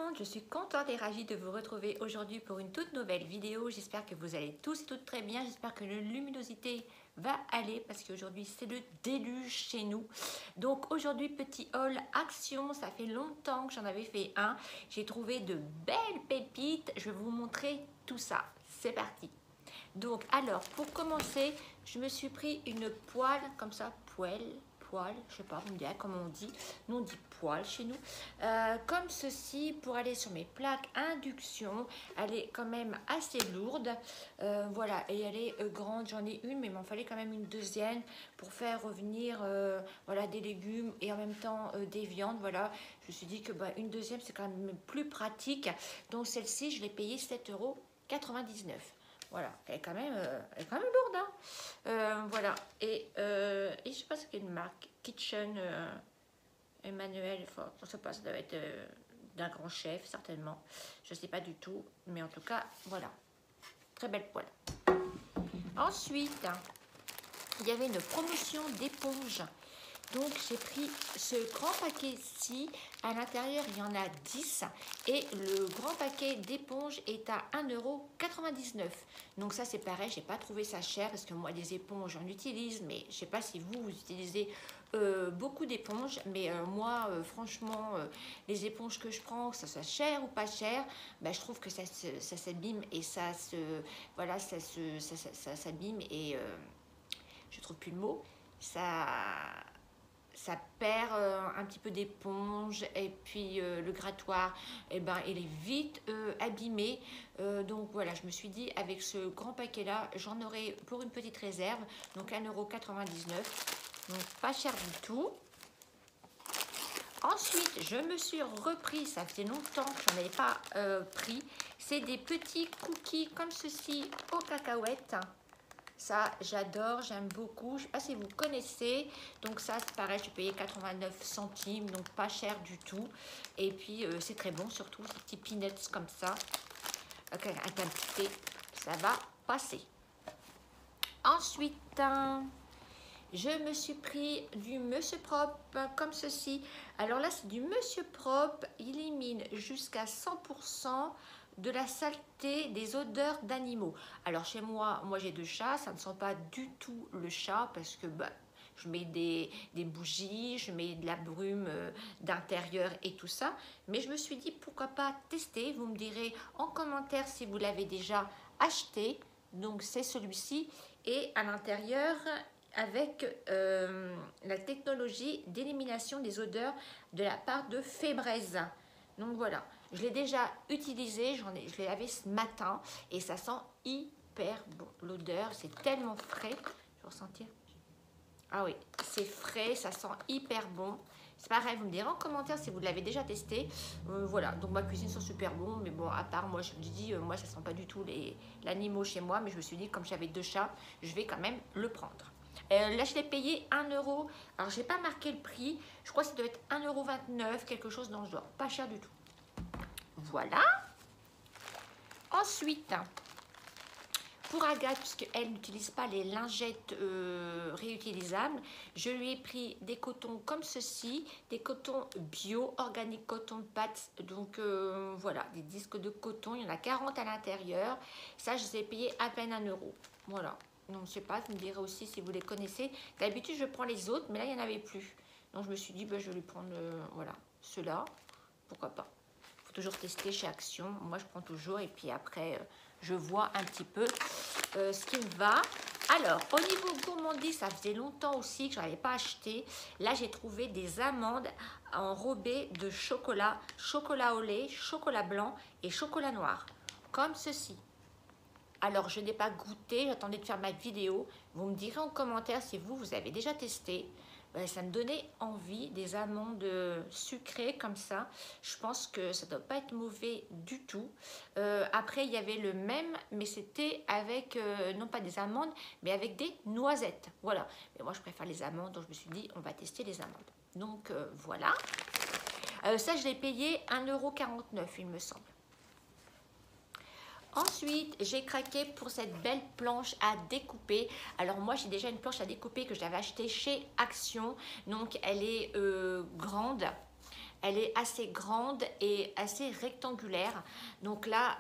monde, je suis contente et ravie de vous retrouver aujourd'hui pour une toute nouvelle vidéo. J'espère que vous allez tous et toutes très bien. J'espère que la luminosité va aller parce qu'aujourd'hui c'est le déluge chez nous. Donc aujourd'hui petit haul action, ça fait longtemps que j'en avais fait un. J'ai trouvé de belles pépites, je vais vous montrer tout ça. C'est parti. Donc alors pour commencer, je me suis pris une poêle comme ça, poêle, je sais pas, vous me direz comment on dit. Nous on dit poêle chez nous. Comme ceci pour aller sur mes plaques induction. Elle est quand même assez lourde. Voilà, et elle est grande. J'en ai une, mais il m'en fallait quand même une deuxième pour faire revenir voilà, des légumes et en même temps des viandes. Voilà, je me suis dit que une deuxième c'est quand même plus pratique. Donc celle-ci, je l'ai payée 7,99 €. Voilà, elle est quand même lourde, hein. Voilà, et je sais pas ce qu'est une marque, Kitchen Emmanuel, enfin, je sais pas, ça doit être d'un grand chef, certainement. Je sais pas du tout, mais en tout cas, voilà, très belle poêle. Ensuite, il y avait une promotion d'éponges. Donc j'ai pris ce grand paquet-ci, à l'intérieur il y en a 10 et le grand paquet d'éponges est à 1,99 €. Donc ça c'est pareil, j'ai pas trouvé ça cher parce que moi des éponges j'en utilise, mais je sais pas si vous utilisez beaucoup d'éponges, mais moi franchement les éponges que je prends, que ça soit cher ou pas cher, je trouve que ça s'abîme et ça se voilà, ça s'abîme et je trouve plus le mot, ça perd un petit peu d'éponge et puis le grattoir il est vite abîmé, donc voilà, je me suis dit avec ce grand paquet là j'en aurai pour une petite réserve, donc 1,99 €, donc pas cher du tout. Ensuite je me suis repris, ça faisait longtemps que j'en avais pas pris, c'est des petits cookies comme ceci aux cacahuètes. Ça, j'adore, j'aime beaucoup. Je ne sais pas si vous connaissez. Donc ça, c'est pareil, je payais 89 centimes, donc pas cher du tout. Et puis, c'est très bon, surtout ces petits peanuts comme ça. Avec un petit thé, ça va passer. Ensuite, je me suis pris du Monsieur Propre, comme ceci. Alors là, c'est du Monsieur Propre. Il élimine jusqu'à 100% de la saleté des odeurs d'animaux. Alors chez moi j'ai 2 chats, ça ne sent pas du tout le chat parce que je mets des bougies, je mets de la brume d'intérieur et tout ça. Mais je me suis dit pourquoi pas tester. Vous me direz en commentaire si vous l'avez déjà acheté. Donc c'est celui-ci et à l'intérieur avec la technologie d'élimination des odeurs de la part de Febreze. Donc voilà, je l'ai déjà utilisé, je l'ai lavé ce matin et ça sent hyper bon. L'odeur, c'est tellement frais. Je vais ressentir. Ah oui, c'est frais, ça sent hyper bon. C'est pareil, vous me direz en commentaire si vous l'avez déjà testé. Voilà, donc ma cuisine sent super bon, mais bon, à part moi, je me dis, moi ça sent pas du tout l'animaux chez moi, mais je me suis dit, comme j'avais 2 chats, je vais quand même le prendre. Là, je l'ai payé 1 €. Alors, j'ai pas marqué le prix. Je crois que ça doit être 1,29 €, quelque chose dans ce genre. Pas cher du tout. Voilà. Ensuite, pour Agathe, puisqu'elle n'utilise pas les lingettes réutilisables, je lui ai pris des cotons comme ceci, des cotons bio, organique coton pâte. Donc voilà, des disques de coton. Il y en a 40 à l'intérieur. Ça, je les ai payés à peine 1 €. Voilà. Donc, je sais pas, vous me direz aussi si vous les connaissez. D'habitude, je prends les autres, mais là, il n'y en avait plus. Donc, je me suis dit, je vais lui prendre, voilà, ceux-là. Pourquoi pas. Il faut toujours tester chez Action. Moi, je prends toujours et puis après, je vois un petit peu ce qui me va. Alors, au niveau gourmandise, ça faisait longtemps aussi que je n'avais pas acheté. Là, j'ai trouvé des amandes enrobées de chocolat, chocolat au lait, chocolat blanc et chocolat noir. Comme ceci. Alors, je n'ai pas goûté, j'attendais de faire ma vidéo. Vous me direz en commentaire si vous avez déjà testé. Ça me donnait envie, des amandes sucrées comme ça. Je pense que ça ne doit pas être mauvais du tout. Après, il y avait le même, mais c'était avec, non pas des amandes, mais avec des noisettes. Voilà. Mais moi, je préfère les amandes, donc je me suis dit, on va tester les amandes. Donc, voilà. Ça, je l'ai payé 1,49 €, il me semble. Ensuite, j'ai craqué pour cette belle planche à découper. Alors moi, j'ai déjà une planche à découper que j'avais achetée chez Action. Donc, elle est grande. Elle est assez grande et assez rectangulaire. Donc là,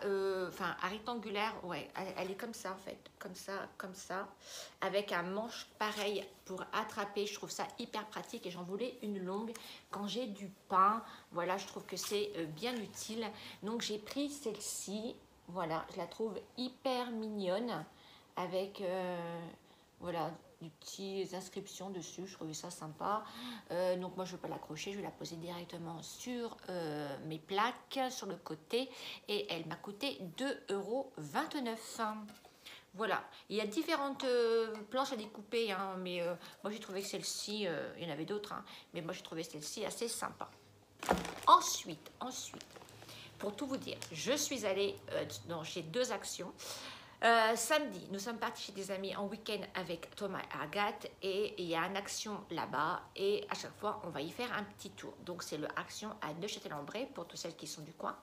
enfin, rectangulaire, ouais, elle est comme ça en fait. Comme ça. Avec un manche pareil pour attraper. Je trouve ça hyper pratique et j'en voulais une longue quand j'ai du pain. Voilà, je trouve que c'est bien utile. Donc j'ai pris celle-ci. Voilà, je la trouve hyper mignonne. Avec, voilà, des petites inscriptions dessus, je trouvais ça sympa. Donc moi je ne vais pas l'accrocher, je vais la poser directement sur mes plaques, sur le côté. Et elle m'a coûté 2,29 €. Voilà, il y a différentes planches à découper, hein, mais moi j'ai trouvé que celle-ci, il y en avait d'autres, hein, mais moi j'ai trouvé celle-ci assez sympa. Ensuite, pour tout vous dire, je suis allée chez deux actions. Samedi, nous sommes partis chez des amis en week-end avec Thomas et Agathe et il y a une action là-bas et à chaque fois on va y faire un petit tour. Donc c'est le action à Neufchâtel-en-Bray pour toutes celles qui sont du coin.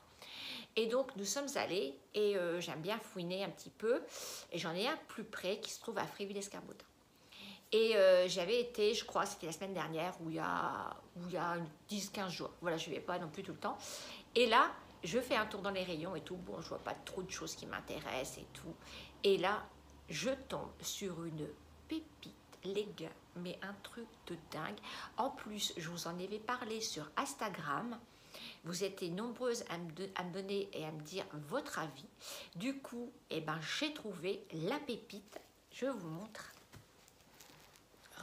Et donc nous sommes allés et j'aime bien fouiner un petit peu et j'en ai un plus près qui se trouve à Fréville-Escarboutin. Et j'avais été, je crois, c'était la semaine dernière où il y a 10-15 jours. Voilà, je ne vais pas non plus tout le temps. Et là, je fais un tour dans les rayons et tout. Bon, je vois pas trop de choses qui m'intéressent et tout. Et là, je tombe sur une pépite, les gars. Mais un truc de dingue. En plus, je vous en avais parlé sur Instagram. Vous étiez nombreuses à me donner et à me dire votre avis. Du coup, eh ben, j'ai trouvé la pépite. Je vous montre.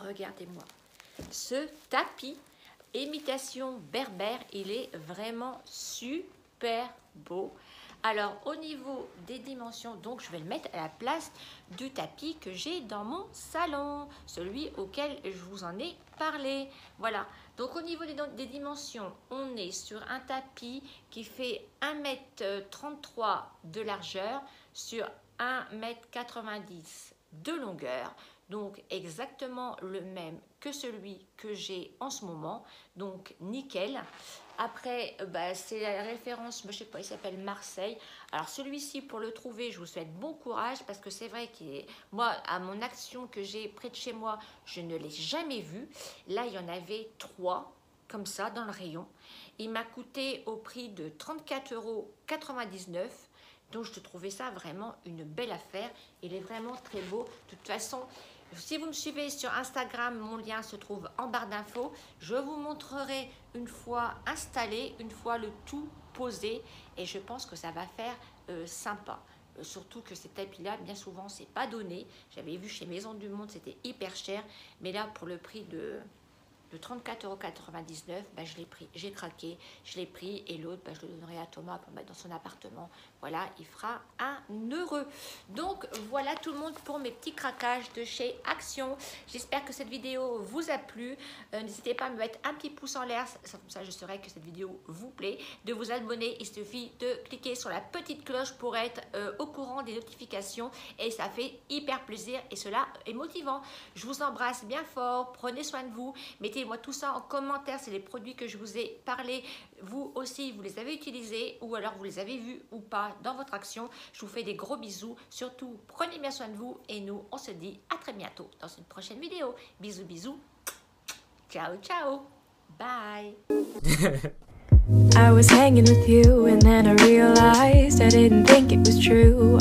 Regardez-moi. Ce tapis, imitation berbère, il est vraiment super beau. Alors au niveau des dimensions, donc je vais le mettre à la place du tapis que j'ai dans mon salon, celui auquel je vous en ai parlé. Voilà, donc au niveau des dimensions, on est sur un tapis qui fait 1,33 m de largeur sur 1,90 m de longueur. Donc exactement le même que celui que j'ai en ce moment, donc nickel. Après, c'est la référence, je ne sais pas, il s'appelle Marseille. Alors celui-ci, pour le trouver, je vous souhaite bon courage parce que c'est vrai que moi, à mon action que j'ai près de chez moi, je ne l'ai jamais vu. Là, il y en avait 3 comme ça dans le rayon. Il m'a coûté au prix de 34,99 €. Donc je trouvais ça vraiment une belle affaire. Il est vraiment très beau. De toute façon, si vous me suivez sur Instagram, mon lien se trouve en barre d'infos. Je vous montrerai une fois installé, une fois le tout posé. Et je pense que ça va faire sympa. Surtout que ces tapis-là, bien souvent, c'est pas donné. J'avais vu chez Maison du Monde, c'était hyper cher. Mais là, pour le prix de 34,99 €, je l'ai pris, j'ai craqué, je l'ai pris et l'autre, je le donnerai à Thomas pour mettre dans son appartement. Voilà, il fera un heureux. Donc voilà tout le monde pour mes petits craquages de chez Action. J'espère que cette vidéo vous a plu. N'hésitez pas à me mettre un petit pouce en l'air, comme ça je saurai que cette vidéo vous plaît. De vous abonner, il suffit de cliquer sur la petite cloche pour être au courant des notifications et ça fait hyper plaisir et cela est motivant. Je vous embrasse bien fort, prenez soin de vous, mettez-moi tout ça en commentaire, c'est les produits que je vous ai parlé, vous aussi vous les avez utilisés ou alors vous les avez vus ou pas dans votre action. Je vous fais des gros bisous, surtout prenez bien soin de vous et nous on se dit à très bientôt dans une prochaine vidéo. Bisous bisous, ciao ciao, bye. I was hanging with you and then I realized I didn't think it was true.